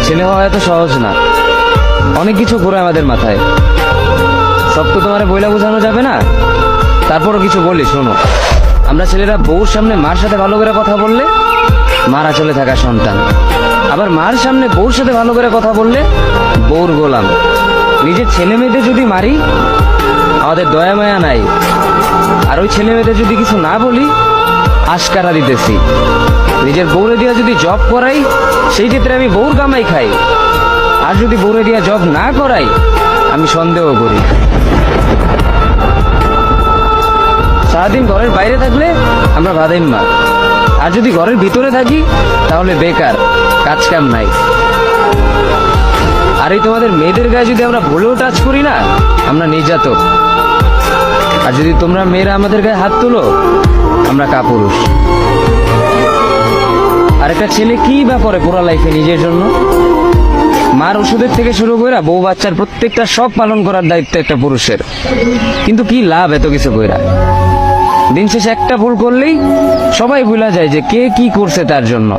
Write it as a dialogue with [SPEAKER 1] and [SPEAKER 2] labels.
[SPEAKER 1] ছেলে হওয়া এত সহজ না, অনেক কিছু ঘুরে আমাদের মাথায়। সব তো তোমার বইলা বোঝানো যাবে না, তারপরও কিছু বলি শোনো। আমরা ছেলেরা বউর সামনে মার সাথে ভালো করে কথা বললে মারা চলে থাকা সন্তান, আবার মার সামনে বউর সাথে ভালো করে কথা বললে বউর গোলাম। নিজের ছেলে মেয়েদের যদি মারি আমাদের দয়া মায়া নাই, আর ওই ছেলে মেয়েদের যদি কিছু না বলি আশকারা দিতেছি। নিজের বউরে দিয়া যদি জব করাই সেই ক্ষেত্রে আমি বউর কামাই খাই, আর যদি বউরে দিয়া জব না করাই আমি সন্দেহ করি। সারাদিন ঘরের বাইরে থাকলে আমরা ভাদাইম্মা, আর যদি ঘরের ভিতরে থাকি তাহলে বেকার, কাজ কাম নাই। আর এই তোমাদের মেয়েদের গায়ে যদি আমরা ভুলেও টাচ করি না আমরা নির্যাতক, আর যদি তোমরা মেয়েরা আমাদের গায়ে হাত তুলো আমরা কাপুরুষ। আর একটা ছেলে কি বা করে পুরো লাইফে নিজের জন্য? মার ওষুধের থেকে শুরু করে বউ বাচ্চার প্রত্যেকটা সব পালন করার দায়িত্ব একটা পুরুষের। কিন্তু কি লাভ এত কিছু কইরা? দিন শেষে একটা ভুল করলেই সবাই ভুলা যায় যে কে কি করছে তার জন্য।